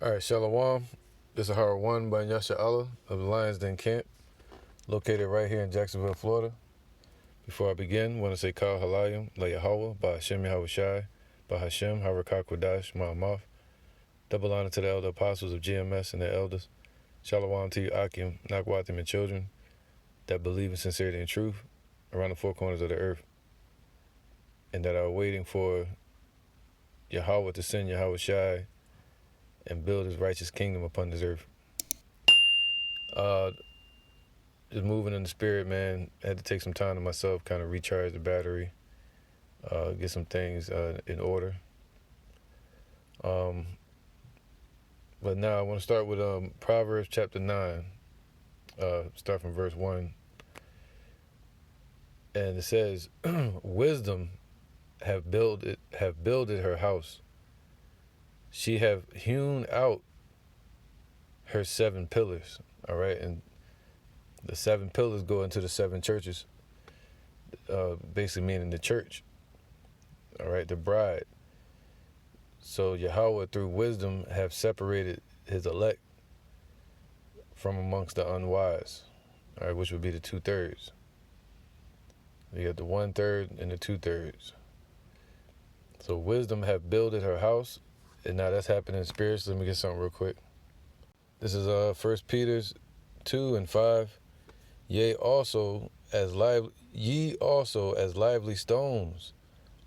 All right, Shalom. This is Hewn by Yasha Allah of the Lions Den Camp, located right here in Jacksonville, Florida. Before I begin, I want to say Kal Halayim, La Yahweh, by Hashem Yahweh Shai, by Hashem, Harakah Kodash, Ma'amath. Double honor to the elder apostles of GMS and their elders. Shalom to you, Akim, Nakwatim, and children that believe in sincerity and truth around the four corners of the earth, and that are waiting for Yahweh to send Yahweh Shai and build his righteous kingdom upon this earth. Just moving in the spirit, man. I had to take some time to myself, kind of recharge the battery, get some things in order. But now I want to start with Proverbs chapter 9, start from verse 1. And it says, wisdom have builded her house. She have hewn out her 7 pillars. All right, and the 7 pillars go into the 7 churches, basically meaning the church. All right, the bride. So Yahweh, through wisdom, have separated his elect from amongst the unwise. All right, which would be the 2/3. You got the 1/3 and the 2/3. So wisdom have builded her house. And now that's happening spiritually. Let me get something real quick. This is 1 Peter 2:5. Ye also as lively stones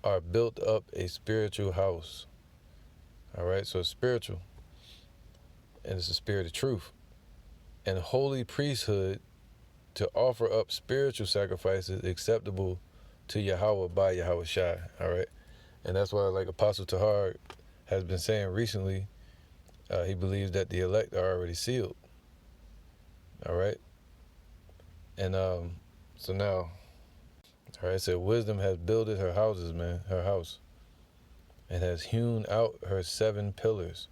are built up a spiritual house. All right, so it's spiritual, and it's the spirit of truth, and holy priesthood to offer up spiritual sacrifices acceptable to Yahweh by Yahweh Shai. All right, and that's why, like Apostle Tahar has been saying recently, he believes that the elect are already sealed. All right. And so now, all right, so wisdom has builded her houses, man, her house, and has hewn out her 7 pillars.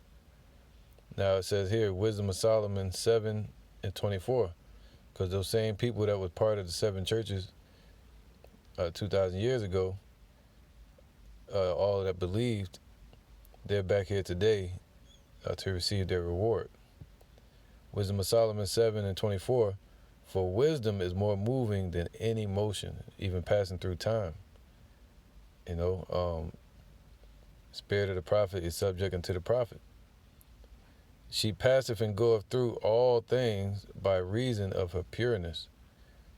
Now it says here, Wisdom of Solomon 7:24, because those same people that were part of the 7 churches 2,000 years ago, all that believed, they're back here today to receive their reward. Wisdom of Solomon 7:24, for wisdom is more moving than any motion, even passing through time. You know, spirit of the prophet is subject unto the prophet. She passeth and goeth through all things by reason of her pureness,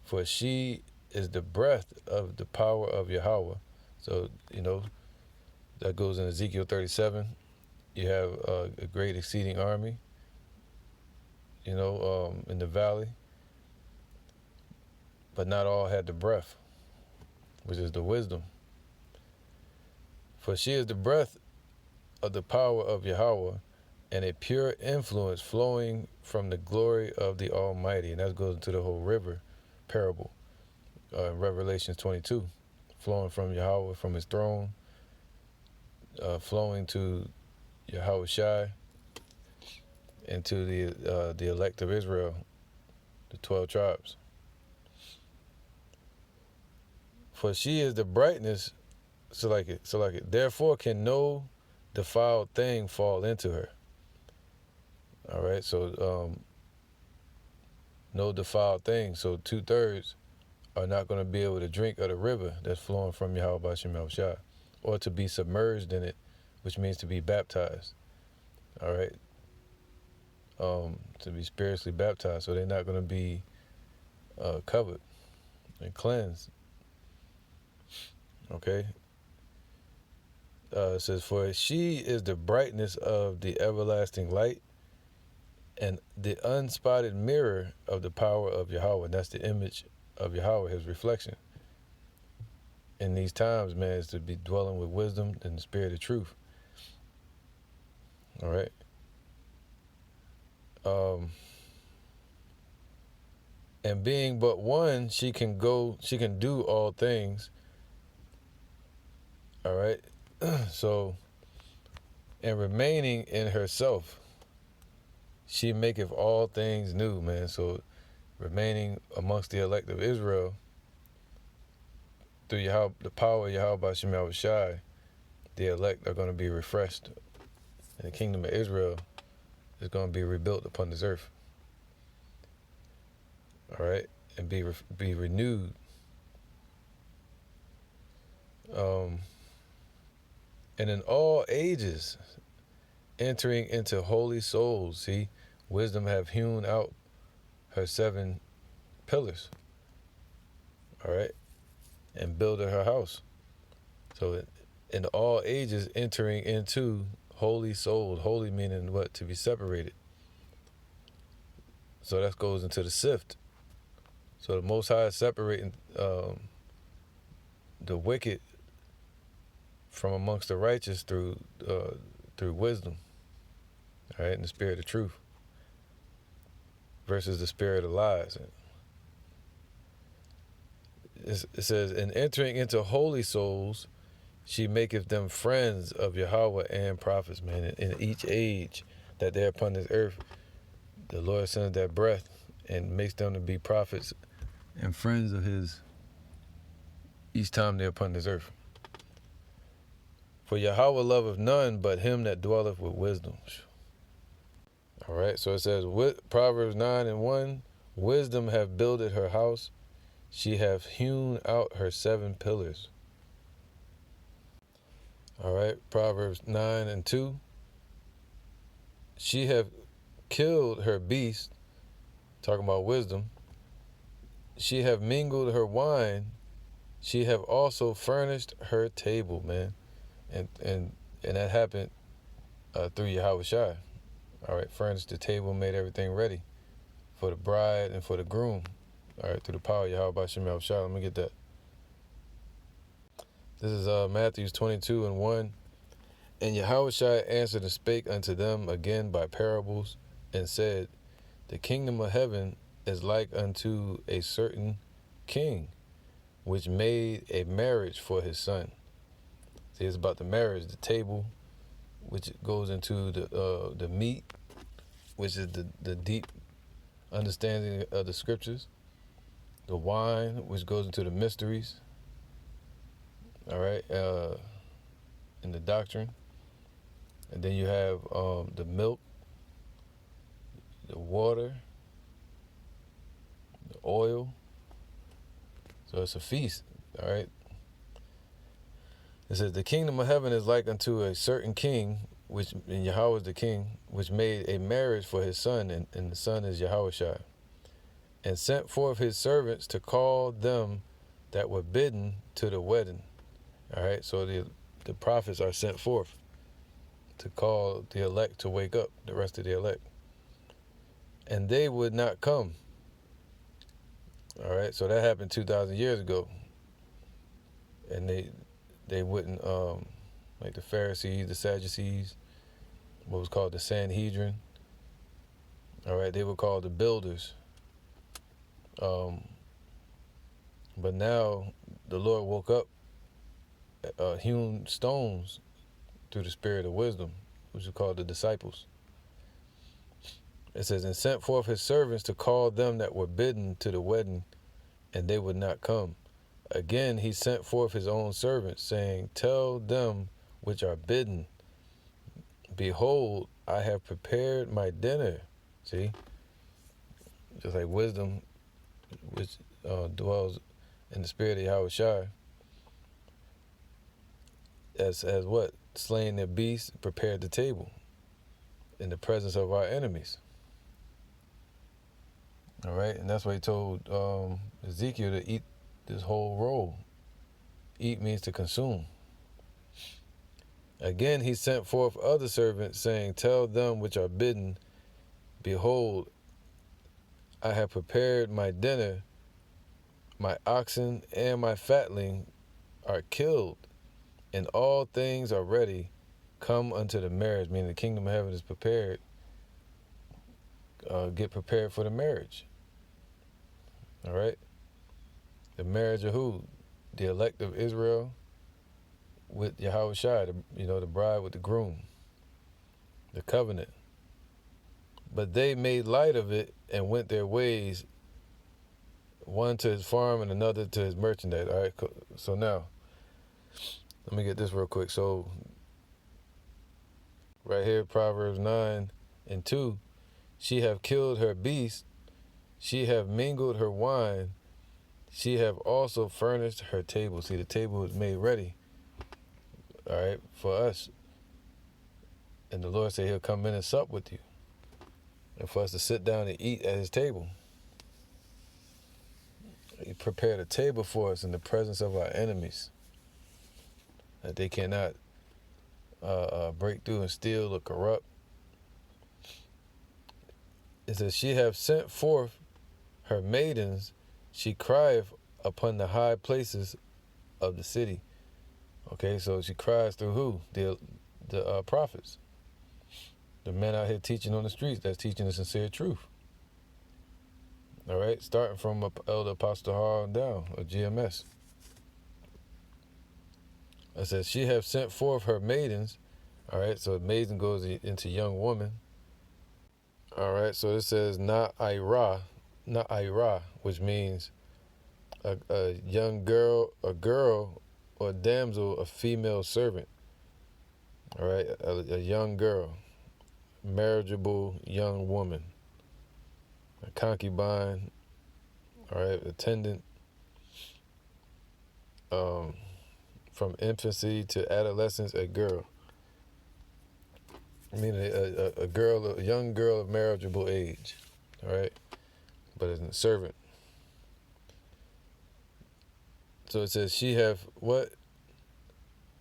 for she is the breath of the power of Yahweh. So, you know, that goes in Ezekiel 37. You have a great exceeding army, you know, in the valley. But not all had the breath, which is the wisdom. For she is the breath of the power of Yahweh and a pure influence flowing from the glory of the Almighty. And that goes into the whole river parable in Revelation 22, flowing from Yahweh, from his throne, flowing to Yahweh Shai, and to the elect of Israel, the 12 tribes. For she is the brightness, so like it. Therefore can no defiled thing fall into her. All right, so no defiled thing. So 2/3 are not going to be able to drink of the river that's flowing from Yahweh B'Shem Yahweh Shai, or to be submerged in it, which means to be baptized. All right, to be spiritually baptized. So they're not going to be covered and cleansed. Okay. It says, for she is the brightness of the everlasting light and the unspotted mirror of the power of Yahweh. And that's the image of Yahweh, his reflection. In these times, man, is to be dwelling with wisdom and the spirit of truth. All right. And being but one, she can do all things. All right. So, and remaining in herself, she maketh all things new, man. So, remaining amongst the elect of Israel through the power of Yahweh B'Shem Yahweh Shai, the elect are going to be refreshed. And the kingdom of Israel is going to be rebuilt upon this earth. All right, and be renewed. And in all ages, entering into holy souls. See, wisdom have hewn out her 7 pillars. All right, and builded her house. So in all ages, entering into holy souls. Holy meaning what? To be separated. So that goes into the sift. So the Most High is separating the wicked from amongst the righteous through wisdom, all right, and the spirit of truth versus the spirit of lies. It says, in entering into holy souls, she maketh them friends of Yahweh and prophets, man. In each age that they're upon this earth, the Lord sends that breath and makes them to be prophets and friends of his each time they're upon this earth. For Yahweh loveth none but him that dwelleth with wisdom. All right, so it says, Proverbs 9:1, wisdom have builded her house, she hath hewn out her 7 pillars. All right, Proverbs 9:2, she have killed her beast, talking about wisdom, she have mingled her wine, she have also furnished her table, man. And that happened through Yahweh Shai. All right, furnished the table, made everything ready for the bride and for the groom. All right, through the power of Yahweh Shem Shai. Let me get that. This is Matthew 22:1. And Yahweh Shai answered and spake unto them again by parables, and said, the kingdom of heaven is like unto a certain king, which made a marriage for his son. See, it's about the marriage, the table, which goes into the meat, which is the deep understanding of the scriptures, the wine, which goes into the mysteries, all right, in the doctrine, and then you have the milk, the water, the oil. So it's a feast, all right. It says, the kingdom of heaven is like unto a certain king, which, and Yahweh is the king, which made a marriage for his son, and the son is Yahweh Shai, and sent forth his servants to call them that were bidden to the wedding. All right, so the prophets are sent forth to call the elect to wake up, the rest of the elect. And they would not come. All right, so that happened 2,000 years ago. And they wouldn't, like the Pharisees, the Sadducees, what was called the Sanhedrin. All right, they were called the builders. But now the Lord woke up hewn stones through the spirit of wisdom, which is called the disciples. It says, and sent forth his servants to call them that were bidden to the wedding, and they would not come. Again, he sent forth his own servants, saying, tell them which are bidden, behold, I have prepared my dinner. See? Just like wisdom, which dwells in the spirit of Yahweh Shai, as what? Slain their beasts, prepared the table in the presence of our enemies. All right, and that's why he told Ezekiel to eat this whole roll. Eat means to consume. Again, he sent forth other servants, saying, tell them which are bidden, behold, I have prepared my dinner, my oxen and my fatling are killed, and all things are ready. Come unto the marriage, meaning the kingdom of heaven is prepared. Get prepared for the marriage. All right? The marriage of who? The elect of Israel with Yahweh Shai, the bride with the groom, the covenant. But they made light of it and went their ways, one to his farm and another to his merchandise. All right, so now, let me get this real quick. So, right here, Proverbs 9 And 2, she have killed her beast, she have mingled her wine, she have also furnished her table. See, the table is made ready, all right, for us. And the Lord said he'll come in and sup with you, and for us to sit down and eat at his table. He prepared a table for us in the presence of our enemies, that they cannot break through and steal or corrupt. It says, she have sent forth her maidens, she crieth upon the high places of the city. Okay, so she cries through who? The prophets. The men out here teaching on the streets, that's teaching the sincere truth. All right, starting from Elder Apostle Hall and down, or GMS. It says, she have sent forth her maidens. All right, so maiden goes into young woman. All right, so it says, Na'ira, which means a young girl, or damsel, a female servant. All right, a young girl, marriageable young woman, a concubine, all right, attendant, from infancy to adolescence, a girl. Meaning a young girl of marriageable age, all right, but as a servant. So it says, she have what?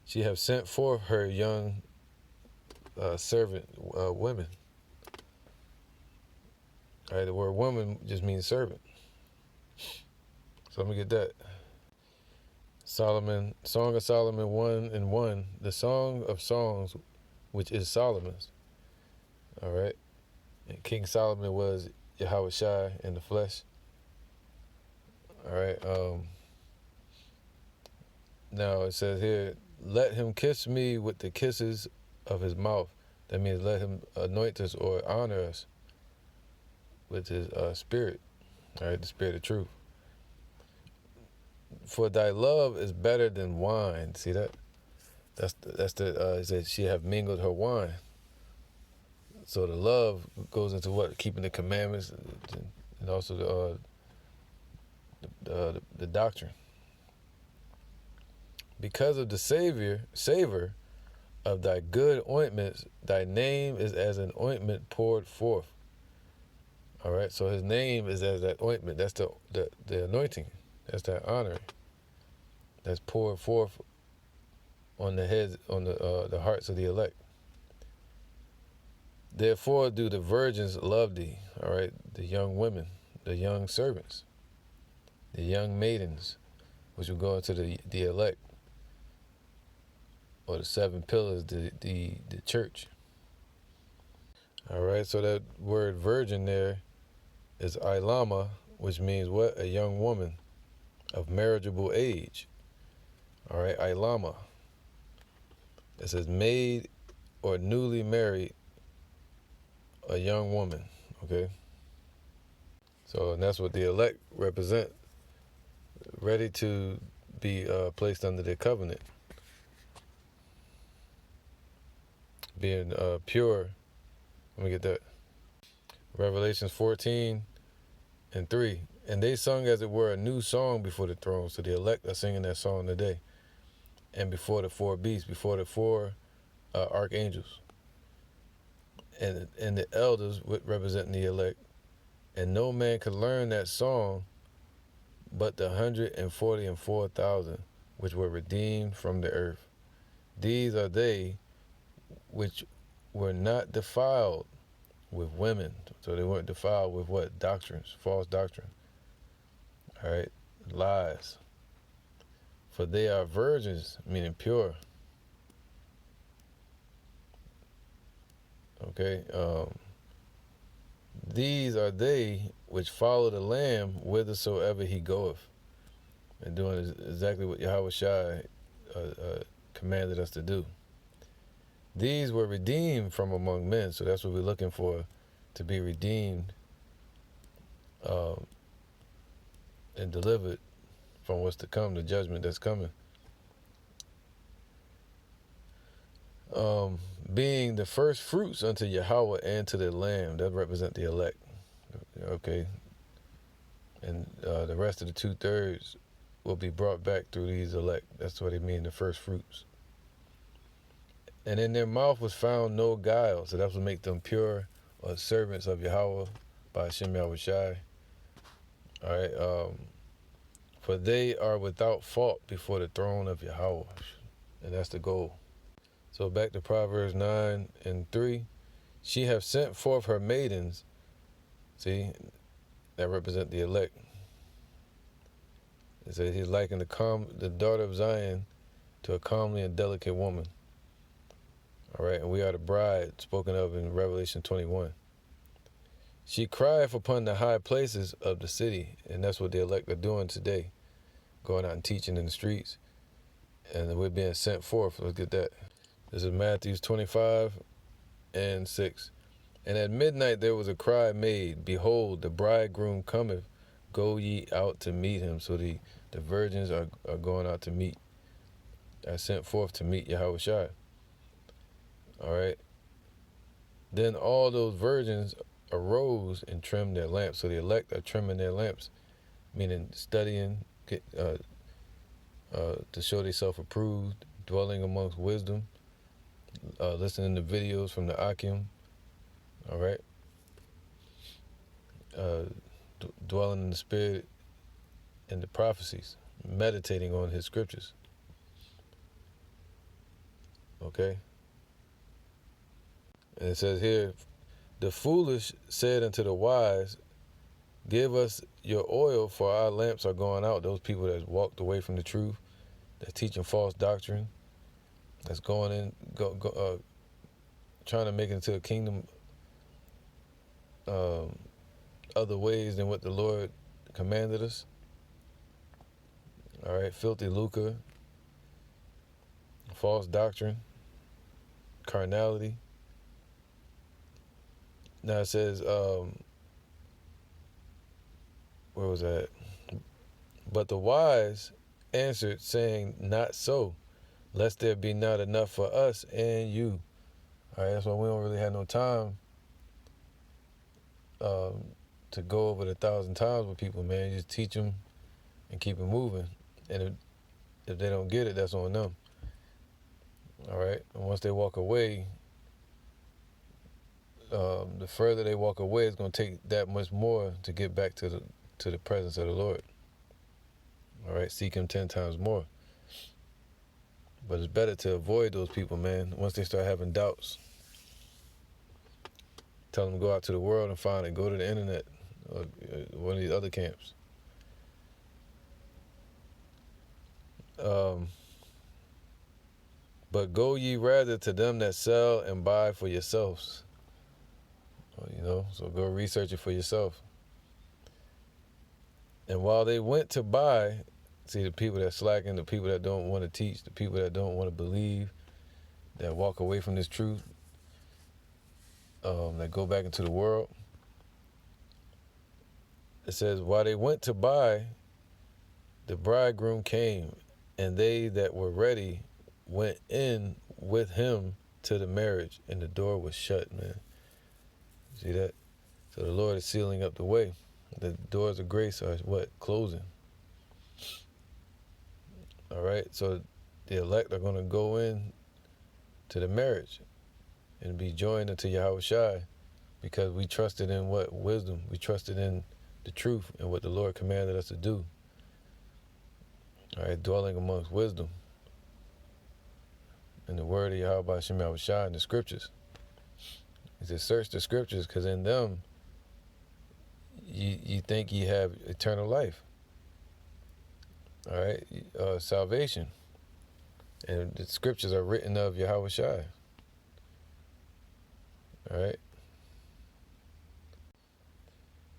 She have sent forth her young servant women. All right, the word woman just means servant. So let me get that. Solomon, Song of Solomon 1:1, the Song of Songs, which is Solomon's. All right, and King Solomon was Yahweh Shai in the flesh. All right. Now it says here, let him kiss me with the kisses of his mouth. That means let him anoint us or honor us with his spirit, all right, the spirit of truth. For thy love is better than wine. See that? It says she have mingled her wine. So the love goes into what? Keeping the commandments and also the doctrine. Because of the savor of thy good ointments, thy name is as an ointment poured forth. All right, so his name is as that ointment. That's the anointing. That's that honor. That's poured forth on the heads, on the hearts of the elect. Therefore do the virgins love thee. All right, the young women, the young servants, the young maidens, which will go into the elect, or the 7 pillars, the church. All right, so that word virgin there is Ilama, which means what? A young woman of marriageable age. All right, Ilama. It says maid or newly married, a young woman, okay? So, and that's what the elect represent, ready to be placed under their covenant. Being pure. Let me get that. Revelations 14:3. And they sung as it were a new song before the throne. So the elect are singing that song today. And before the 4 beasts, before the 4 archangels. And the elders representing the elect. And no man could learn that song but the 144,000 which were redeemed from the earth. These are they which were not defiled with women. So they weren't defiled with what? Doctrines, false doctrine. All right, lies. For they are virgins, meaning pure. Okay, these are they which follow the Lamb whithersoever he goeth. And doing exactly what Yahweh Shai commanded us to do. These were redeemed from among men, so that's what we're looking for, to be redeemed and delivered from what's to come, the judgment that's coming. being the first fruits unto Yahweh and to the Lamb. That represent the elect. Okay. And the rest of the 2/3 will be brought back through these elect. That's what it means, the first fruits. And in their mouth was found no guile. So that's what make them pure, or servants of Yahweh by Hashem Yahushai. All right. For they are without fault before the throne of Yahweh. And that's the goal. So back to Proverbs 9:3. She have sent forth her maidens. See, that represent the elect. It says he's likened the daughter of Zion to a comely and delicate woman. All right, and we are the bride spoken of in Revelation 21. She crieth upon the high places of the city, and that's what the elect are doing today, going out and teaching in the streets, and we're being sent forth. Look at that. This is Matthew 25:6. And at midnight there was a cry made, Behold, the bridegroom cometh, go ye out to meet him. So the virgins are going out to meet, are sent forth to meet Yahushua. All right. Then all those virgins arose and trimmed their lamps. So the elect are trimming their lamps, meaning studying to show themselves approved, dwelling amongst wisdom, listening to videos from the Akim. All right. Dwelling in the spirit and the prophecies, meditating on his scriptures. Okay. And it says here, the foolish said unto the wise, give us your oil, for our lamps are going out. Those people that walked away from the truth, that's teaching false doctrine, that's going in, trying to make it into a kingdom other ways than what the Lord commanded us. All right, filthy lucre, false doctrine, carnality. Now it says, where was that? But the wise answered, saying, not so, lest there be not enough for us and you. All right, that's why we don't really have no time to go over it 1,000 times with people, man. You just teach them and keep it moving. And if they don't get it, that's on them. All right, and once they walk away, the further they walk away, it's going to take that much more to get back to the presence of the Lord. All right, seek him 10 times more. But it's better to avoid those people, man. Once they start having doubts, tell them to go out to the world and find it. Go to the internet or one of these other camps. But go ye rather to them that sell and buy for yourselves. So go research it for yourself. And while they went to buy, see, the people that slacken, the people that don't want to teach, the people that don't want to believe, that walk away from this truth, that go back into the world. It says, while they went to buy, the bridegroom came, and they that were ready went in with him to the marriage, and the door was shut, man. See that? So the Lord is sealing up the way. The doors of grace are what? Closing. All right? So the elect are going to go in to the marriage and be joined unto Yahushua, because we trusted in what? Wisdom. We trusted in the truth and what the Lord commanded us to do. All right? Dwelling amongst wisdom and the word of Yahweh Hashem Yahushua in the scriptures. He says, search the scriptures, because in them you think you have eternal life. All right? Salvation. And the scriptures are written of Yahushua. All right?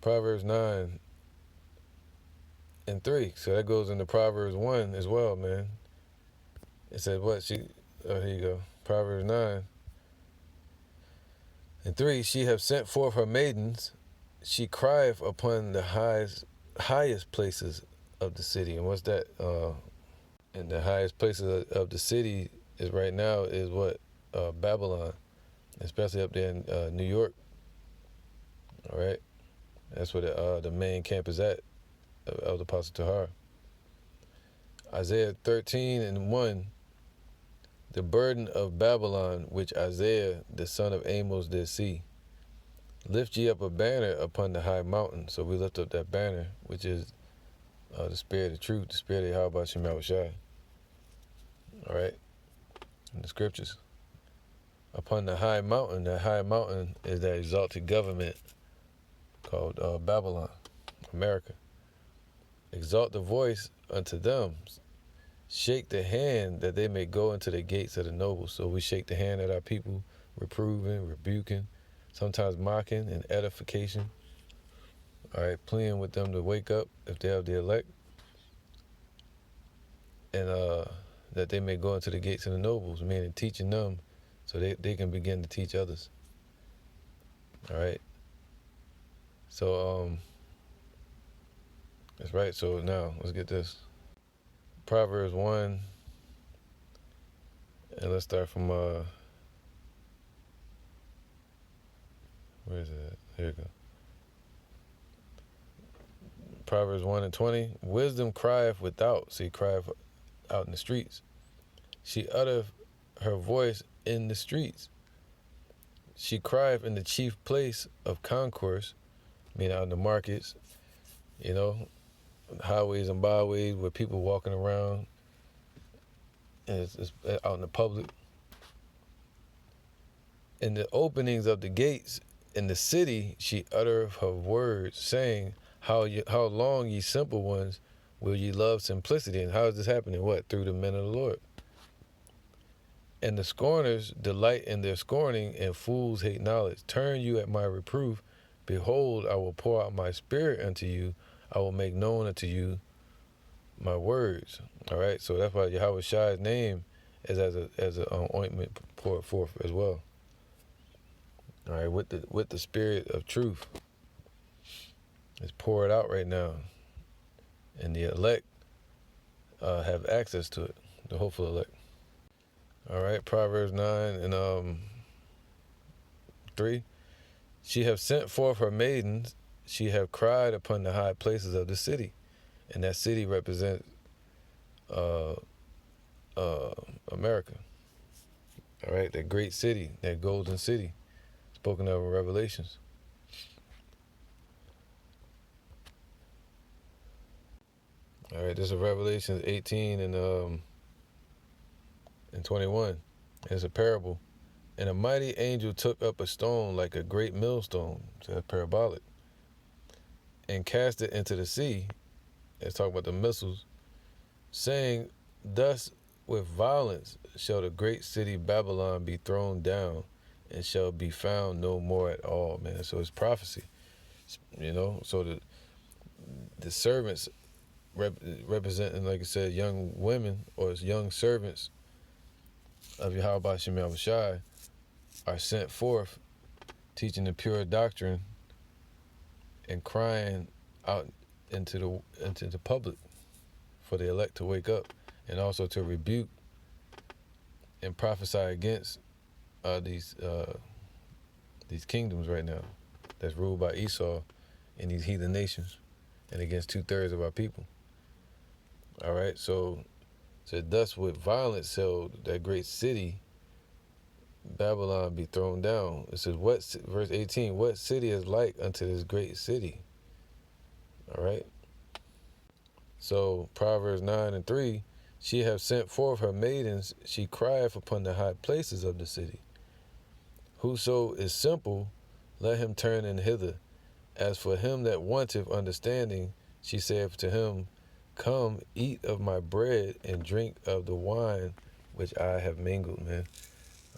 Proverbs 9:3. So that goes into Proverbs 1 as well, man. It said what? Here you go. Proverbs 9:3. She have sent forth her maidens. She crieth upon the highest places of the city. And what's that? And the highest places of the city is right now is what? Babylon. especially up there in New York. All right, that's where the main camp is at, of the Apostle Tahar. Isaiah 13:1, the burden of Babylon, which Isaiah the son of Amos did see. Lift ye up a banner upon the high mountain. So we lift up that banner, which is the spirit of truth, the spirit of Yahweh Shem Shai. All right, in the scriptures. Upon the high mountain, that high mountain is that exalted government called Babylon, America. Exalt the voice unto them. Shake the hand that they may go into the gates of the nobles. So we shake the hand at our people, reproving, rebuking, sometimes mocking and edification. All right, pleading with them to wake up if they have the elect. And that they may go into the gates of the nobles, meaning teaching them so they can begin to teach others. All right. So, that's right. So now, let's get this. Proverbs 1, and let's start from, where is it? Here we go. Proverbs 1:20, wisdom crieth without. See, crieth out in the streets. She uttereth her voice in the streets. She crieth in the chief place of concourse, meaning out in the markets, highways and byways where people walking around, and it's out in the public. In the openings of the gates in the city, she uttereth her words, saying, how long, ye simple ones, will ye love simplicity? And how is this happening? What? Through the men of the Lord. And the scorners delight in their scorning, and fools hate knowledge. Turn you at my reproof. Behold, I will pour out my spirit unto you. I will make known unto you my words. All right, so that's why Yahweh Shai's name is as a ointment poured forth as well. All right, with the spirit of truth, it's poured out right now, and the elect have access to it, the hopeful elect. All right, Proverbs 9:3. She have sent forth her maidens. She have cried upon the high places of the city, and that city represents America. All right, that great city, that golden city, spoken of in Revelations. All right, this is Revelation 18 and 21. It's a parable. And a mighty angel took up a stone like a great millstone, so that's parabolic, and cast it into the sea. Let's talk about the missiles, saying, thus with violence shall the great city Babylon be thrown down, and shall be found no more at all, man. So it's prophecy, so the servants representing, like I said, young women or young servants of Yahweh Shem Shai are sent forth teaching the pure doctrine and crying out into the public for the elect to wake up, and also to rebuke and prophesy against these kingdoms right now that's ruled by Esau and these heathen nations, and against 2/3 of our people. All right, so thus with violence shall that great city Babylon be thrown down. It says, verse 18, what city is like unto this great city? All right. So Proverbs 9:3, she have sent forth her maidens, she crieth upon the high places of the city. Whoso is simple, let him turn in hither. As for him that wanteth understanding, she saith to him, come, eat of my bread and drink of the wine which I have mingled, man.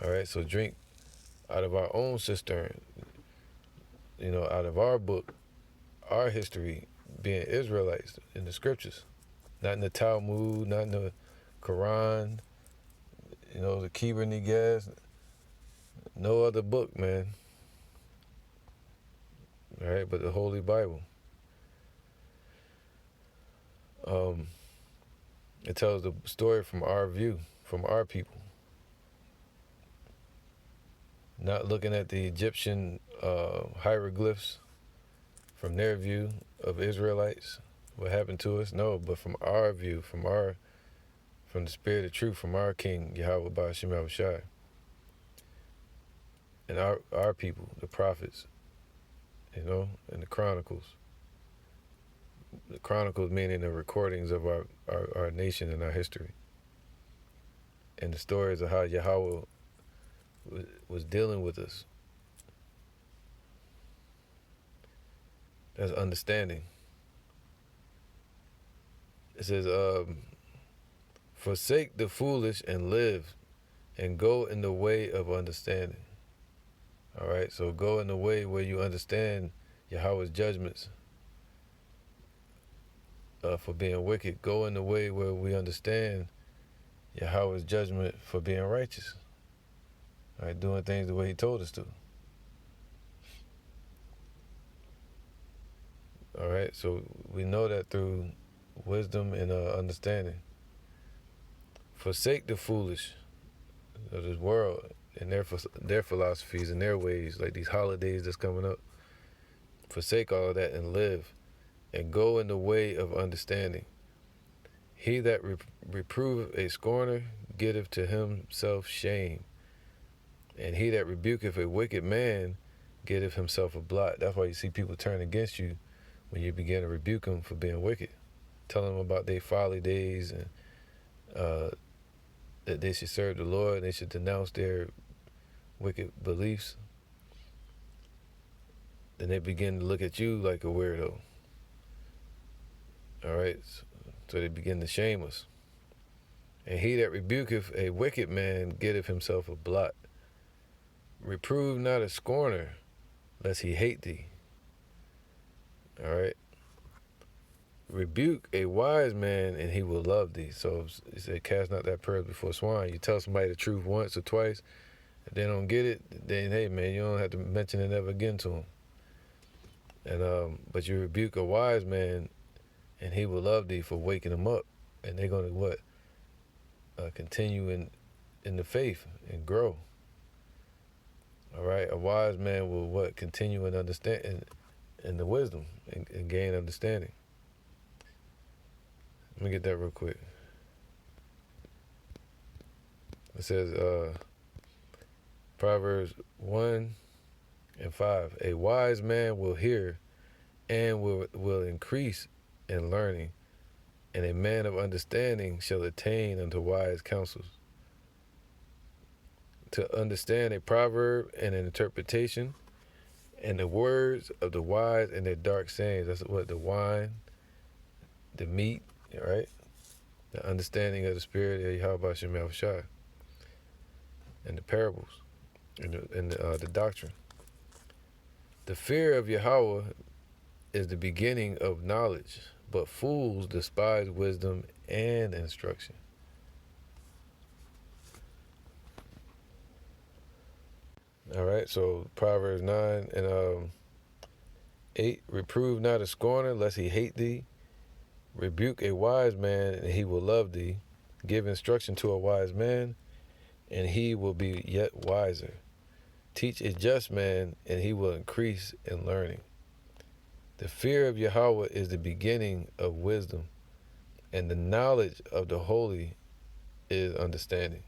All right, so drink out of our own cistern, out of our book, our history, being Israelites in the scriptures, not in the Talmud, not in the Quran, the Kibra Nigaz, no other book, man. All right, but the Holy Bible. It tells the story from our view, from our people. not looking at the Egyptian hieroglyphs from their view of Israelites, what happened to us. No, but from our view, from the spirit of truth, from our King Yahweh Ba'ashem Yahushai, and our people, the prophets, and the chronicles. The chronicles meaning the recordings of our nation and our history, and the stories of how Yahweh was dealing with us. That's understanding. It says, forsake the foolish and live, and go in the way of understanding. All right, so go in the way where you understand Yahweh's judgments for being wicked. Go in the way where we understand Yahweh's judgment for being righteous. All right, doing things the way he told us to. All right, so we know that through wisdom and understanding. Forsake the foolish of this world and their philosophies and their ways, like these holidays that's coming up. Forsake all of that and live, and go in the way of understanding. He that reproveth a scorner getteth to himself shame, and he that rebuketh a wicked man getteth himself a blot. That's why you see people turn against you when you begin to rebuke them for being wicked, telling them about their folly days and that they should serve the Lord and they should denounce their wicked beliefs. Then they begin to look at you like a weirdo. All right, so they begin to shame us. And he that rebuketh a wicked man getteth himself a blot. Reprove not a scorner, lest he hate thee. All right. Rebuke a wise man, and he will love thee. So he said, cast not that pearl before swine. You tell somebody the truth once or twice, if they don't get it, then hey man, you don't have to mention it ever again to them. And but you rebuke a wise man, and he will love thee for waking them up, and they're gonna continue in the faith and grow. All right, a wise man will continue in understand in the wisdom and gain understanding. Let me get that real quick. It says, Proverbs 1:5. A wise man will hear and will increase in learning, and a man of understanding shall attain unto wise counsels. To understand a proverb and an interpretation, and the words of the wise and their dark sayings. That's what the wine, the meat, right? The understanding of the spirit of Yahweh Ba'ashem Yahushai, and the parables, and the doctrine. The fear of Yahweh is the beginning of knowledge, but fools despise wisdom and instruction. All right, so Proverbs 9:8. Reprove not a scorner, lest he hate thee. Rebuke a wise man, and he will love thee. Give instruction to a wise man, and he will be yet wiser. Teach a just man, and he will increase in learning. The fear of Yahweh is the beginning of wisdom, and the knowledge of the holy is understanding.